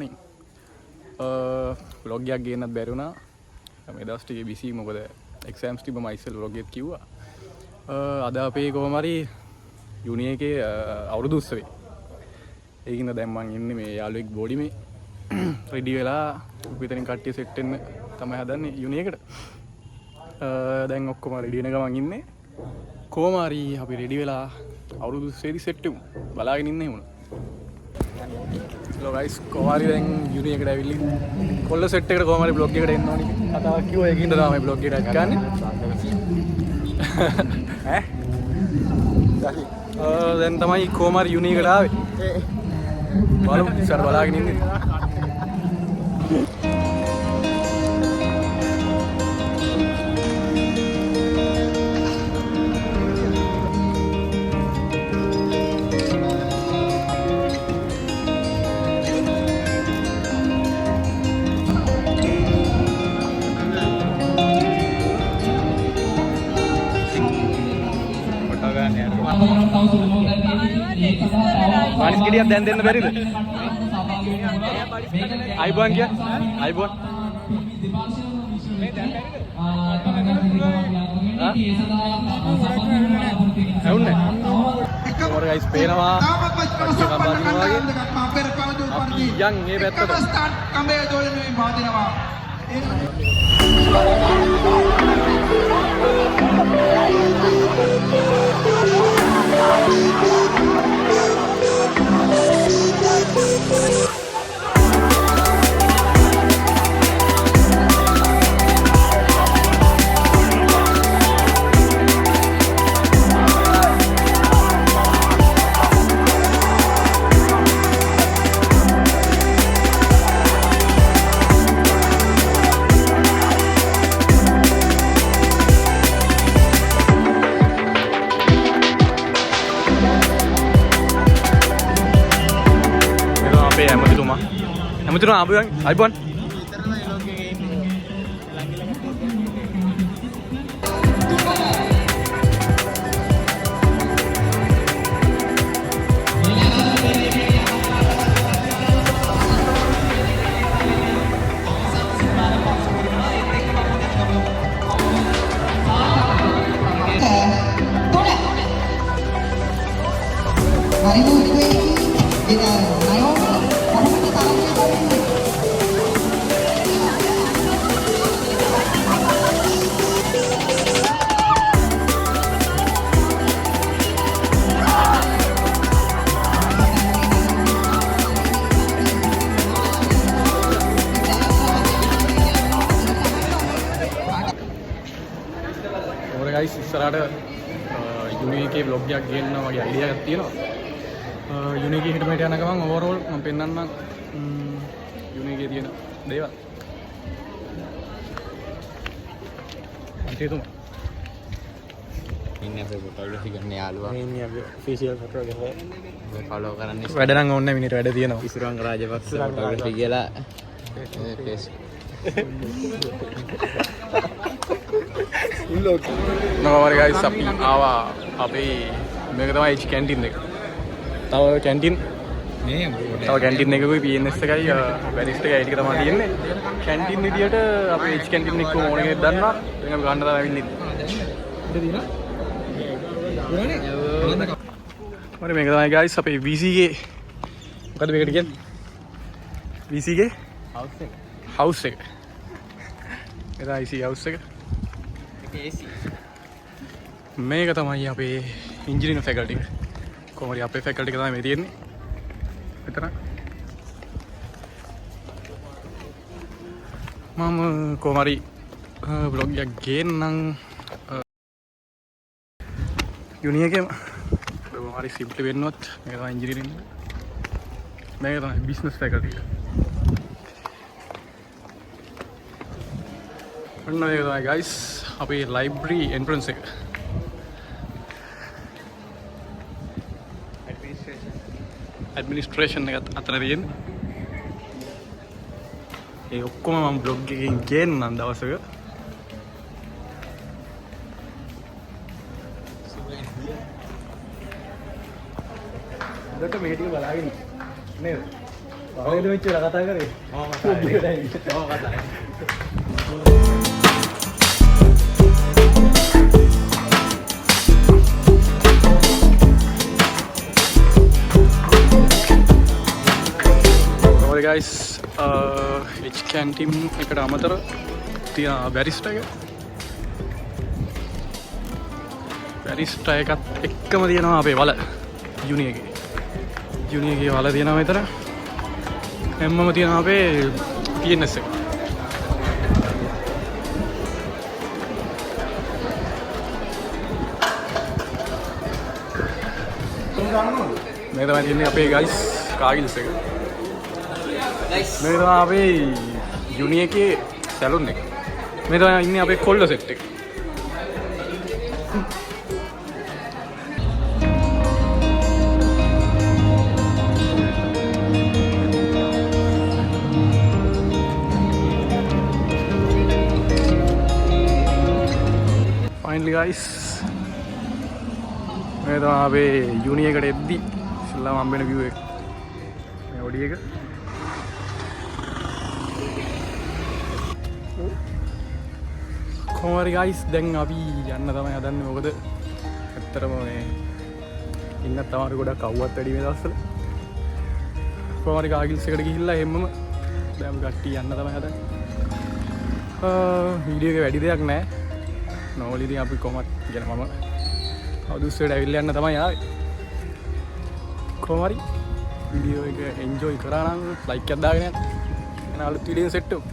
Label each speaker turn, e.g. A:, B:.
A: morning. Vlog එකක් ගේන්නත් බැරි වුණා. මේ දවස් ටිකේ busy මොකද exams තිබ්බ මම ඉස්සෙල් vlog එකක් කිව්වා. අද අපේ කොහොම හරි යුනි එකේ අවුරුදු උත්සවේ. ඒකින්ද දැන් මම ඉන්නේ මේ යාළුවෙක් බෝඩි මේ රෙඩි වෙලා විතරින් කට්ටිය සෙට් වෙන්න තමයි හදන්නේ යුනි එකට. දැන් ඔක්කොම රෙඩි වෙන ගමන් ඉන්නේ. කොහොම හරි අපි රෙඩි වෙලා අවුරුදු උත්සවේදී සෙට් වෙමු. බලාගෙන ඉන්න හිමුණා. Hello guys, කොහොමරි දැන් යුනි එකට ඇවිල්ලි කොල්ල සෙට් එකට කොහොමරි බ්ලොග් එකට එන්න ඕනි කතාවක් කිව්වා ඒකින්ද තමයි බ්ලොග් එකට ගන්නේ ඈ දැන් තමයි කොහොමරි යුනි එකට ආවේ බලමු ඉස්සර බලාගෙන ඉන්නේ Manis kirian dan den beri deh. Aibon kia, Aibon. Aun ne. Orang guys pena mah. Pasti kabar di mana lagi? Api yang ini betul. Emang apa yang Aibon? guys ඉස්සරහට යුනි එකේ vlog එකක් ගේන්න වගේ idea එකක් තියෙනවා. Uni එකේ හිටමට යන ගමන් overall මම පෙන්නන්නම් යුනි එකේ තියෙන දේවල්. අන්තිතුම
B: ඉන්නේ අපේ ෆොටෝග්‍රැෆි කරන යාළුවා.
A: ඉන්නේ අපි official photographer.
B: මේ follow කරන්න
A: වැඩ නම් ඕනේ මිනිට වැඩ තියෙනවා.
B: ඉසුරංග රාජපක්ෂ ෆොටෝග්‍රැෆි කියලා face
A: නමවර ගයිස් අපි ආවා අපේ මේක තමයි H කැන්ටින් එක. තව කැන්ටින් තව කැන්ටින් එකකුයි PNS එකයි බැරිස්ට් එකයි ටික තමයි තියෙන්නේ. කැන්ටින් විදියට අපේ H කැන්ටින් එක ඕන කෙනෙක් දන්නා. ඒක අපි ගන්න තමයි ඇවිල්ලා ඉන්නේ. මම මේක තමයි ගයිස් අපේ VC ගේ මොකද මේකට කියන්නේ? VC ගේ house එක. එදා IC house එක. මේක තමයි අපේ ඉංජිනේරින් ෆැකල්ටි එක. කොහොමද අපේ ෆැකල්ටි එක තමයි මේ තියෙන්නේ. මෙතන. මම කොහොමද vlog එකක් ගේන්නම් යුනි එකේම. කොහොමද සිම්ප්ලි වෙන්නවත් මේක තමයි ඉංජිනේරින් එක. මේක තමයි බිස්නස් ෆැකල්ටි එක. ඔන්න මේක තමයි guys අපේ library entrance එක. administration එක අතන තියෙන්නේ. ඒ ඔක්කොම මම බ්ලොග් එකකින් ගේන්නම් දවසක. අදට මේ ටික බලාගෙන නේද? ආයෙත් මෙච්චර කතා කරේ. guys H canteen එකට අමතර තියෙන බැරිස්ටා එක බැරිස්ටා එකත් එක්කම තියෙනවා අපේ වල යුනියගේ වල තියෙනවා මෙතන හැමම තියෙනවා අපේ PNS එක මේ තමයි තියෙන්නේ අපේ guys කාගිල්ස් එක මේ තමයි අපේ යුනි එකේ සැලුන් එක. මේ තමයි ඉන්නේ අපේ කොල්ල සෙට් එක. Finally guys මේ තමයි අපේ යුනි එකට එද්දි ඉස්සෙල්ලාම හම්බෙන view එක. මේ ඔඩි එක කොහොමද guys දැන් අපි යන්න තමයි හදන්නේ මොකද ඇත්තටම මේ ඉන්නත් තමයි ගොඩක් කවුවත් වැඩි මේ දවස්වල කොහොමද කාගිල්ස් එකට ගිහිල්ලා හැමම දැන් අපි කට්ටිය යන්න තමයි හදන්නේ වීඩියෝ එක වැඩි දෙයක් නැහැ නෝමලි ඉතින් අපි කොහොමද කියන මම අවුදුස්සේට ඇවිල්ලා යන්න තමයි ආවේ කොහොමද වීඩියෝ එක එන්ජොයි කරා නම් ලයික් එකක් දාගෙන යන්න අලුත් වීඩියෝ සෙට් එක